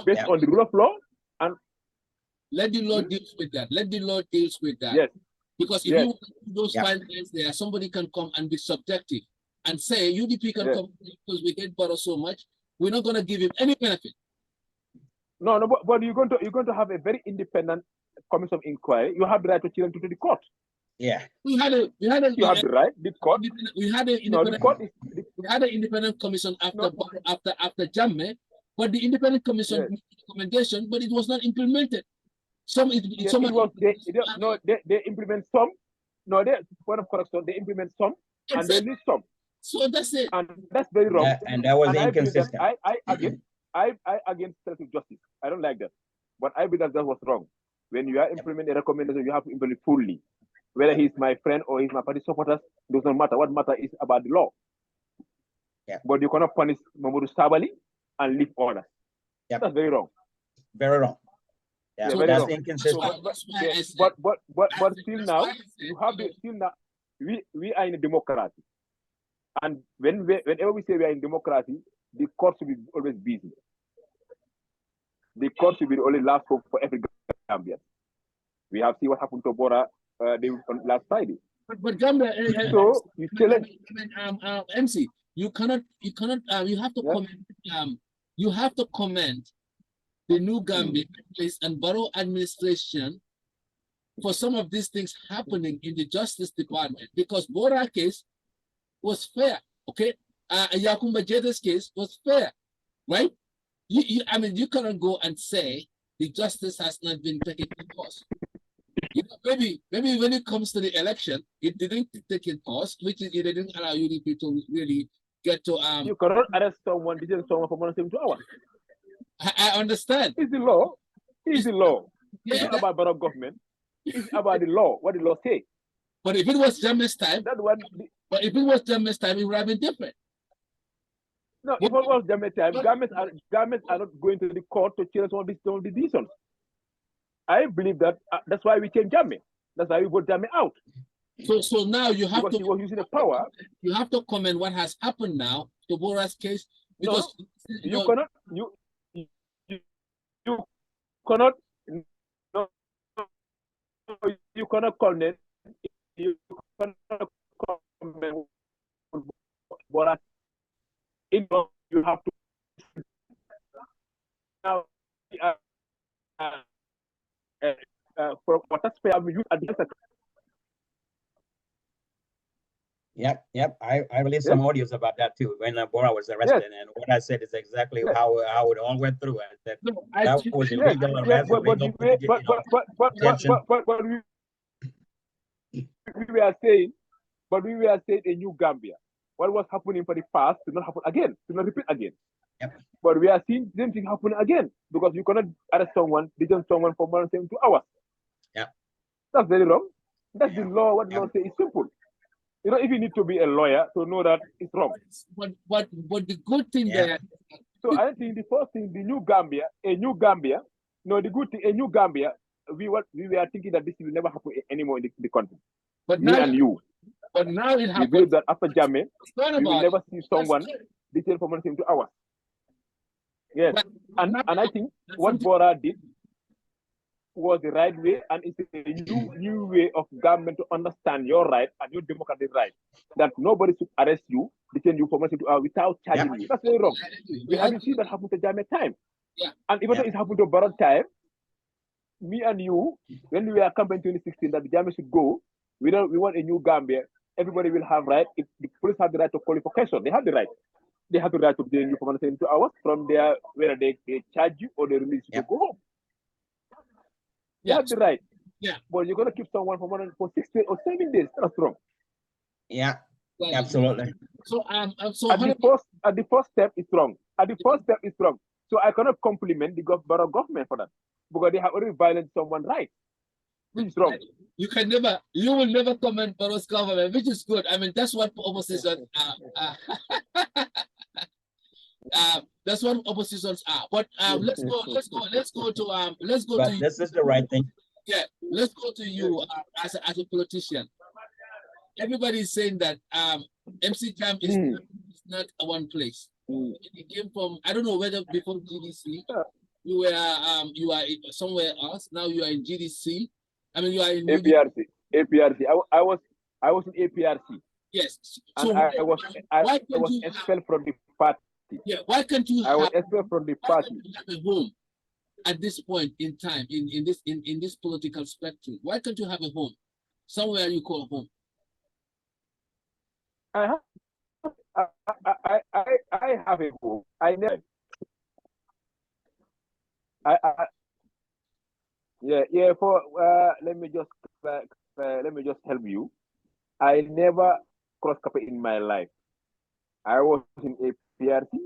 Based on the rule of law, and let the law deals with that. Let the law deals with that. Yes. Because if you those findings there, somebody can come and be subjective and say UDP can come because we get borrow so much, we're not going to give him any benefit. No, but you're going to have a very independent commission of inquiry. You have the right to challenge to the court. Yeah, you have the right. The court. We had an independent commission after Drammeh, but the independent commission made a recommendation, but it was not implemented. They implement some. No, they point of correction. They implement some, and they leave some. So that's it. And that's very wrong. And that was inconsistent. I against self-justice. I don't like that. But I believe that was wrong. When you are implementing a recommendation, you have to implement it fully. Whether he's my friend or he's my party supporters, does not matter. What matters is about the law. Yeah. But you cannot punish Momodou Sabally and leave others. Yeah. That's very wrong. Very wrong. Yeah, very that's wrong. inconsistent. But still now, you have the still now. We are in a democracy. And whenever we say we are in democracy, the courts will be always busy. The courts will be the only last hope for every Gambian. We have seen what happened to Bora last Friday. But Gambia, so you challenge MC, you have to comment. You have to comment the new Gambia place and borough administration for some of these things happening in the Justice Department, because Bora case was fair, okay? Yakumba Jeda's case was fair, right? You cannot go and say the justice has not been taken in course. Maybe when it comes to the election, it didn't take in course, which is it didn't allow UDP to really get to You cannot arrest someone for more than 72 hours. I understand. It's the law. It's the law. Yeah, it's not about borough government. It's about the law. What the law says. But if it was Drammeh's time, it would have been different. No, if it was Drammeh's time, governments are not going to the court to challenge some of the decisions. I believe that that's why we changed Drammeh. That's why we vote Drammeh out. So now you have because he was using the power. You have to comment what has happened now to Bora's case, because you cannot comment. You cannot comment Bora. You have to now for taxpayer we use at the Yep. I released some audios about that too when Bora was arrested, and what I said is exactly how it all went through. I said that was illegal arrest. But we were saying a new Gambia. What was happening for the past to not happen again, to not repeat again. Yep. But we are seeing the same thing happen again, because you cannot arrest someone, detain someone for more than 72 hours. Yeah. That's very wrong. That's the law. What the law says is simple. You know, if you need to be a lawyer to know that it's wrong. But the good thing there. So I think the first thing, a new Gambia, the good thing, a new Gambia, we were thinking that this will never happen anymore in the country. But me and you. But now it happens. We believe that after Drammeh, we will never see someone detained for more than 72 hours. Yes. And I think what Bora did was the right way, and it's a new way of government to understand your right and your democratic right. That nobody should arrest you, detain you for more than 72 hours without charging you. That's very wrong. We haven't seen that happen to Drammeh time. Yeah. And even though it happened to Bora time, me and you, when we were campaigning 2016 that the Drammeh should go, we want a new Gambia. Everybody will have right. If the police have the right to call you for question, they have the right. they have the right to detain you for 72 hours. From there, whether they charge you or they release you to go home. They have the right. Yeah. But you're gonna keep someone for 60 or 7 days. That's wrong. Yeah. Absolutely. So at the first step is wrong. At the first step is wrong. So I cannot compliment the borough government for that because they have already violated someone's right, which is wrong. You will never comment borough's government, which is good. I mean, that's what opposition that's what oppositions are. But let's go to this is the right thing. Yeah, let's go to you as a politician. Everybody is saying that MC Cham is not one place. It came from, I don't know whether before GDC you are somewhere else. Now you are in GDC. I mean, you are in APRC. I was in APRC. Yes. So and I was expelled from the party. Yeah. Why can't you? I was expelled from the party. Have a home at this point in time in this political spectrum? Why can't you have a home somewhere you call home? I have a home. I never. For let me just help you. I never cross carpet in my life. I was in APRC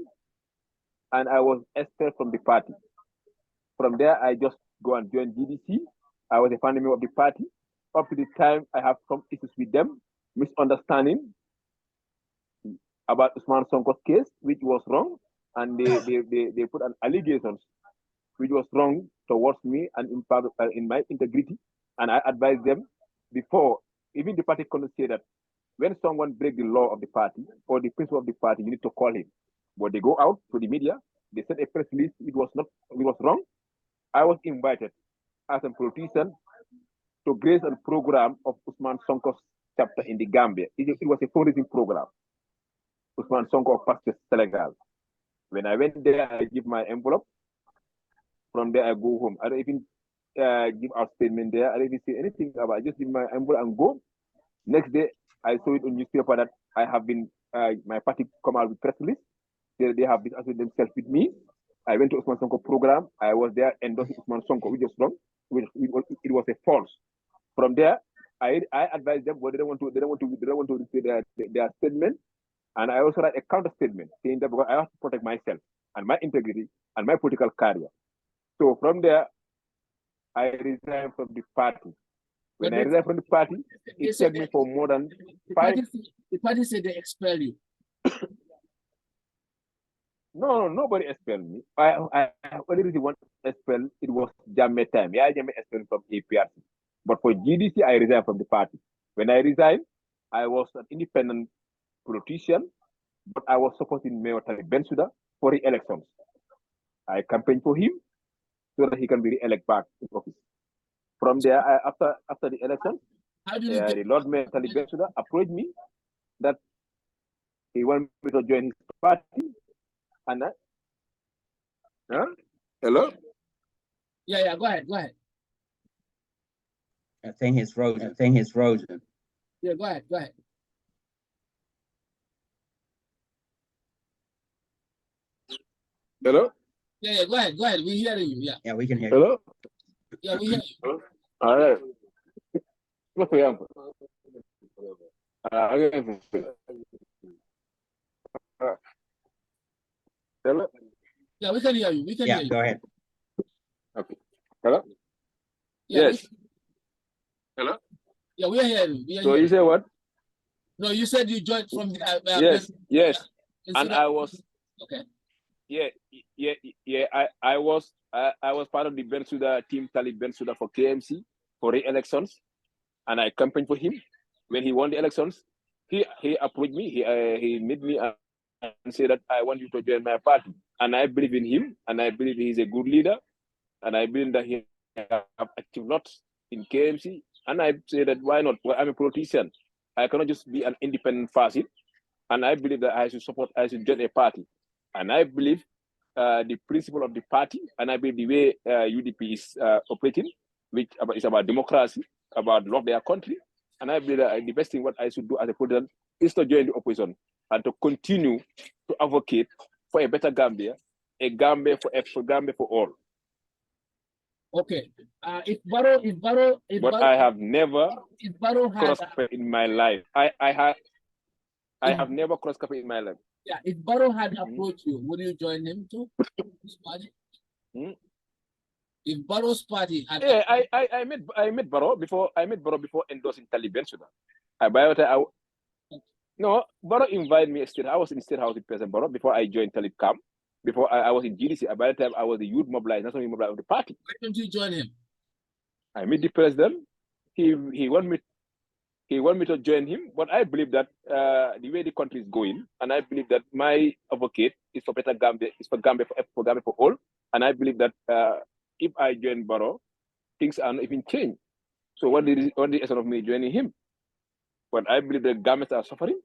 and I was expelled from the party. From there, I just go and join GDC. I was a founding member of the party. Up to the time, I have some issues with them, misunderstanding about Usman Sonko's case, which was wrong, and they put an allegations which was wrong towards me and in my integrity. And I advised them before, even the party couldn't say that when someone breaks the law of the party or the principle of the party, you need to call him. But they go out to the media, they send a press release, it was wrong. I was invited as a politician to grace a program of Usman Sonko's chapter in the Gambia. It was a fundraising program. Usman Sonko of Pastor Senegal. When I went there, I give my envelope. From there, I go home. I don't even give out statement there. I don't even say anything about it. I just give my envelope and go. Next day, I saw it on newspaper that I have been, my party come out with press release. They have been associated themselves with me. I went to Usman Sonko program. I was there endorsing Usman Sonko, which was wrong. It was a false. From there, I advised them, but they don't want to say their statement. And I also write a counter statement saying that because I have to protect myself and my integrity and my political career. So from there, I resigned from the party. When I resigned from the party, it took me for more than 5. The party said they expel you. No, nobody expelled me. I only the one expelled. It was Drammeh time. Yeah, Drammeh expelled from APRC. But for GDC, I resigned from the party. When I resigned, I was an independent politician, but I was supporting Mayor Talib Bensouda for the elections. I campaigned for him so that he can be re-elected back in office. From there, after the election, the Lord Mayor Talib Bensouda approached me that he wanted me to join his party. And hello? Yeah, go ahead. I think he's frozen. Yeah, go ahead. Hello? Yeah, go ahead. We're hearing you. Yeah, we can hear you. Hello? Yeah, we hear you. All right. Hello? Yeah, we can hear you. Yeah, go ahead. Okay. Hello? Yeah, yes. Hello? Yeah, we are hearing you. So you say what? No, you said you joined from the yes. And I was okay. I was part of the Bensouda team, Talib Bensouda for KMC for re-elections, and I campaigned for him. When he won the elections, he approached me. He met me and said that I want you to join my party, and I believe in him, and I believe he's a good leader, and I believe that he have active lots in KMC, and I say that why not? Well, I'm a politician. I cannot just be an independent facet, and I believe that I should join a party. And I believe the principle of the party, and I believe the way UDP is operating, which is about democracy, about love their country. And I believe that the best thing what I should do as a president is to join the opposition. and to continue to advocate for a better Gambia, a Gambia for Gambia for all. Okay. But I have never crossed carpet in my life. I have never crossed carpet in my life. Yeah, if Barrow had approached you, would you join him too? If Barrow's party had I met Barrow before endorsing Taliban Sudan. No, Barrow invited me. I was in State House with President Barrow before I joined Talib Camp. Before I was in GDC. By the time I was the youth mobilized, national youth mobilized of the party. Why don't you join him? I met the president. He wanted me to join him, but I believe that the way the country is going, and I believe that my advocate is for better Gambia, is for Gambia for all, and I believe that if I join Barrow, things are not even changed. So what the essence of me joining him? But I believe the Gambians are suffering,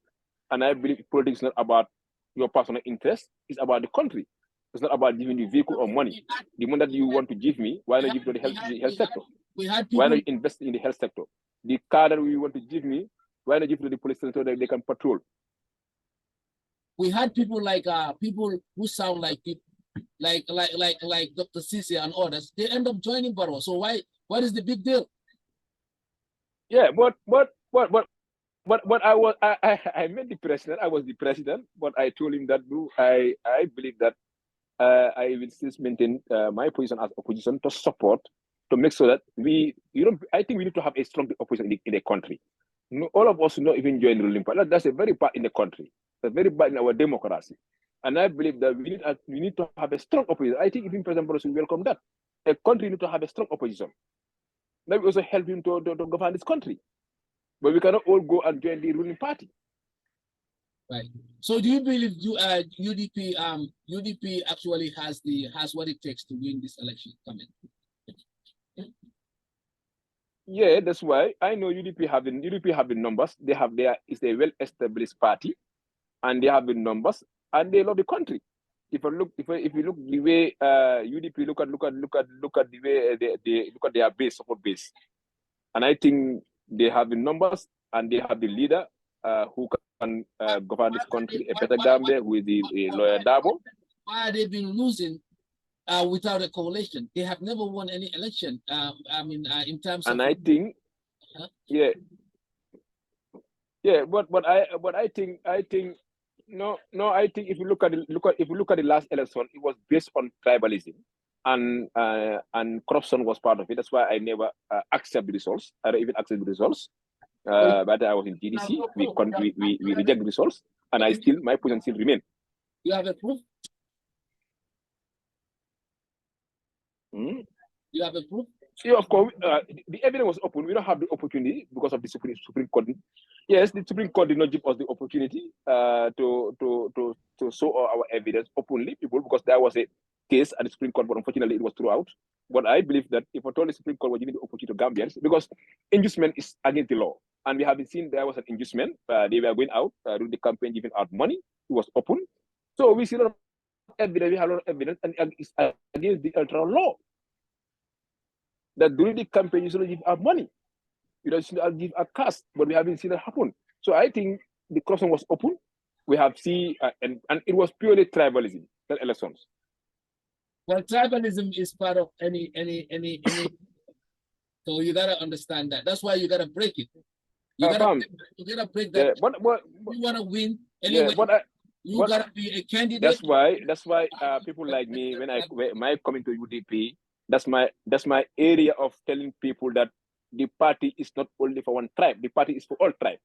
and I believe politics is not about your personal interest; it's about the country. It's not about giving you vehicle or money. The money that you want to give me, why not give it to the health sector? Why not invest in the health sector? The car that we want to give me, why not give it to the police so that they can patrol? We had people like people who sound like people, like Dr. Ceesay and others. They end up joining Barrow. So what is the big deal? Yeah, but I met the president. I was the president, but I told him that I believe that I will still maintain my position as opposition to support, to make sure that I think we need to have a strong opposition in the country. All of us not even join the ruling party. That's a very bad in the country. That's very bad in our democracy. And I believe that we need to have a strong opposition. I think even President Barrow will welcome that. A country needs to have a strong opposition. That will also help him to govern this country. But we cannot all go and join the ruling party. Right. So do you believe UDP actually has what it takes to win this election coming? Yeah, that's why I know UDP have the numbers. It's a well-established party, and they have the numbers, and they love the country. If you look the way UDP look at the way they look at their support base, and I think they have the numbers and they have the leader who can govern this country, a better Gambia, who is the lawyer Dabo. Why are they been losing without a coalition? They have never won any election. In terms of. And I think, yeah, but I think I think if you look at the last election, it was based on tribalism, and corruption was part of it. That's why I never accept the results. I don't even accept the results. But I was in GDC. We reject the results, and my position still remain. You have a proof? You have a proof? Yeah, of course. The evidence was open. We don't have the opportunity because of the Supreme Court. Yes, the Supreme Court did not give us the opportunity to show our evidence openly, because there was a case at the Supreme Court, but unfortunately it was thrown out. But I believe that if at all the Supreme Court was giving the opportunity to Gambians, because inducement is against the law, and we have seen there was an inducement. They were going out during the campaign, giving out money. It was open. So we see a lot of evidence. We have a lot of evidence, and it's against the electoral law that during the campaign you should give out money. You don't give a cash, but we haven't seen that happen. So I think the corruption was open. We have seen, and it was purely tribalism, that elections. Well, tribalism is part of any. So you gotta understand that. That's why you gotta break it. You gotta break that. Yeah, you wanna win anyway. Yeah, you gotta be a candidate. That's why people like me, when I come into UDP, that's my area of telling people that the party is not only for one tribe. The party is for all tribes.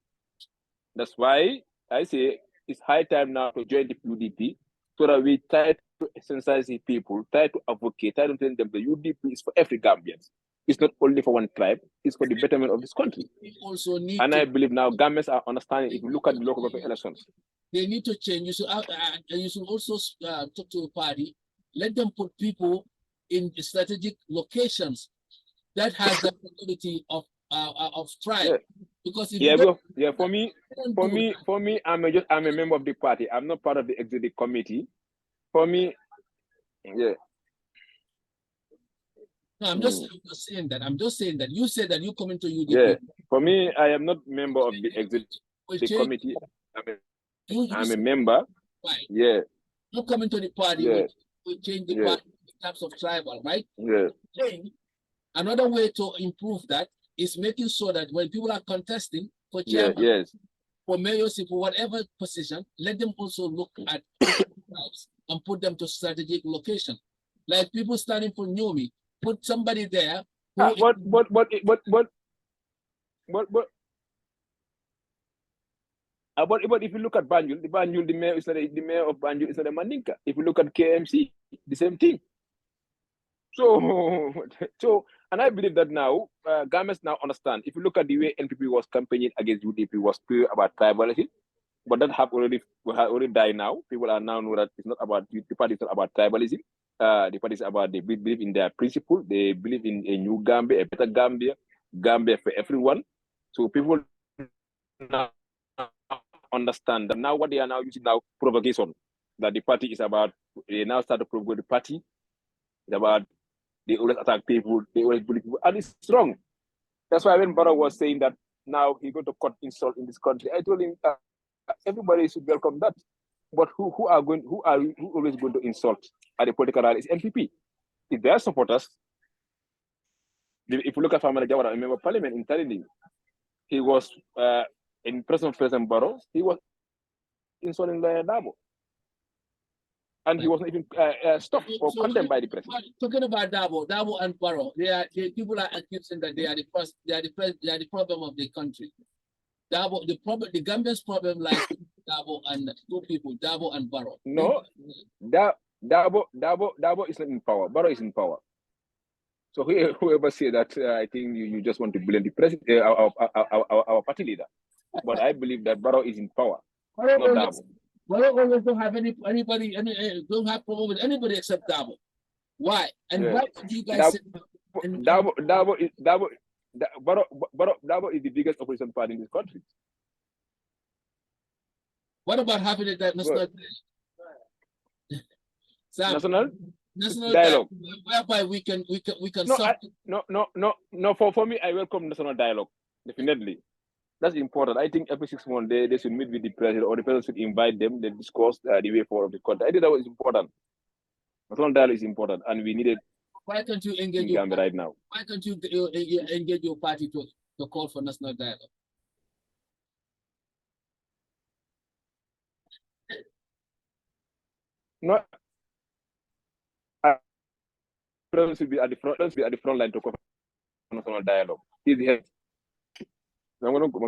That's why I say it's high time now to join the UDP, so that we try to sensitize the people, try to advocate, try to tell them the UDP is for every Gambian. It's not only for one tribe, it's for the betterment of this country. Also need I believe now Gambians are understanding. If you look at the local government elections, they need to change. You should also talk to the party, let them put people in strategic locations that has the ability of tribe. Yeah. Because if for me, I'm a member of the party. I'm not part of the executive committee. For me, yeah. No, I'm just saying that. I'm just saying that you said that you come into UDP. Yeah. For me, I am not member of the executive committee. I'm a member. Right. Yeah. You come into the party, Yeah. we change the Yeah. party in terms of tribal, right? Yeah. Then another way to improve that is making sure that when people are contesting for Yeah. chairman, Yes. for mayorship, for whatever position, let them also look at tribes and put them to strategic location. Like people standing for Nyomi, put somebody there. Who But if you look at Banjul, the mayor is not the mayor of Banjul is not a Mandinka. If you look at KMC, the same thing. So, and I believe that now, governments now understand. If you look at the way NPP was campaigning against UDP, was pure about tribalism, but that have already died now. People are now know that it's not about the party is not about tribalism. The party is about they believe in their principle. They believe in a new Gambia, a better Gambia, Gambia for everyone. So people now understand that now what they are now using now provocation, that the party is about. They now start to provoke the party. It's about they always attack people, they always bully people, and it's wrong. That's why when Barrow was saying that now he's going to cut insult in this country, I told him everybody should welcome that. But who always going to insult at the political rally is NPP. If their supporters, if you look at Famara Jawara, I remember Parliament in Tallinn, he was in President Barrow, he was insulting Dabo. And he wasn't even stopped or condemned by the president. Talking about Dabo and Barrow, people are accusing that they are the problem of the country. The Gambia's problem lies with Dabo and two people, Dabo and Barrow. No, Dabo is not in power. Barrow is in power. So whoever say that, I think you just want to blame the president, our party leader. But I believe that Barrow is in power, not Dabo. Barrow don't have anybody don't have problem with anybody except Dabo. Why? And why do you guys say Dabo is the biggest opposition party in this country. What about having it that national national dialogue, whereby we can for me, I welcome national dialogue, definitely. That's important. I think every 6 months they should meet with the president, or the president should invite them, they discuss the way forward of the country. I think that was important. National dialogue is important, and we need it. Why can't you engage your party right now? Why can't you engage your party to call for national dialogue? No, president should be at the front line to call for national dialogue. He's the head. I'm going to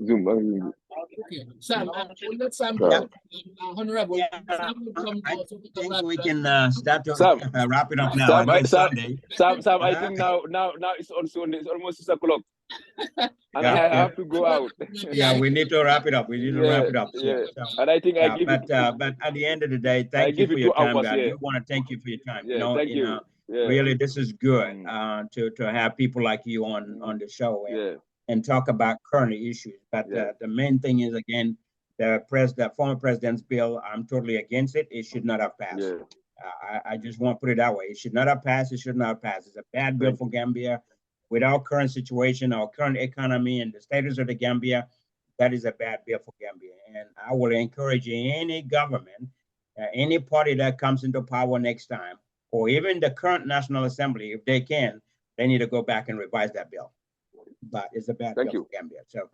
zoom. Okay, Sam, let Sam Honorable. Yeah, I think we can start to wrap it up now. Sam, I know it's Sunday. Sam, I think now it's on Sunday. It's almost 6 o'clock, and I have to go out. Yeah, we need to wrap it up. We need to wrap it up. Yeah. So, and I think I give but at the end of the day, thank you for your time, guys. We want to thank you for your time. Yeah, thank you. Really, this is good to have people like you on the show. And talk about current issues. But the main thing is, again, the former president's bill, I'm totally against it. It should not have passed. I just want to put it that way. It should not have passed. It should not have passed. It's a bad bill for Gambia. With our current situation, our current economy, and the status of the Gambia, that is a bad bill for Gambia. And I will encourage any government, any party that comes into power next time, or even the current National Assembly, if they can, they need to go back and revise that bill. But it's a bad bill for Gambia. So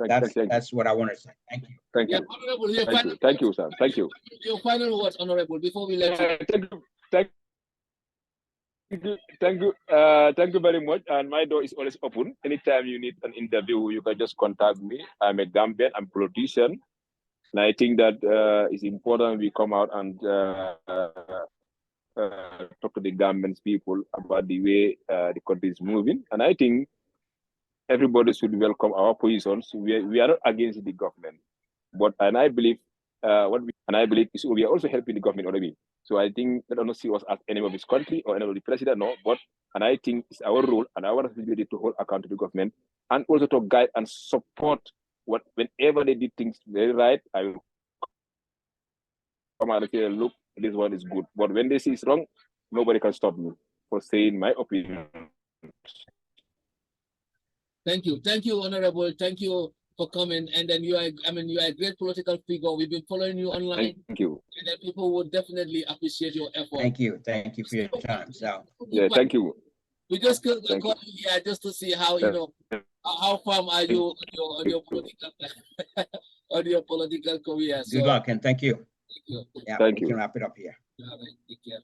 that's what I want to say. Thank you. Thank you. Thank you, sir. Thank you. Your final words, Honorable, before we let you. Thank you very much. And my door is always open. Anytime you need an interview, you can just contact me. I'm a Gambian. I'm a politician. And I think that it's important we come out and talk to the Gambian people about the way the country is moving. And I think everybody should welcome our positions. We are not against the government, and I believe we are also helping the government already. So I think they don't see us as enemy of this country or enemy of the president, no. And I think it's our role and our responsibility to hold account to the government and also to guide and support whenever they did things very right. I will come out and say, look, this one is good. But when they see it's wrong, nobody can stop me for saying my opinion. Thank you, Honorable. Thank you, for coming. And then you are, I mean, you are a great political figure. We've been following you online. Thank you. And then people would definitely appreciate your effort. Thank you for your time. So Yeah, thank you. We just called Thank you here just to see how, you know, how firm are you on your political on your political career. good luck and thank you. Thank you. Yeah, Thank we you. can wrap it up here. All right, take care.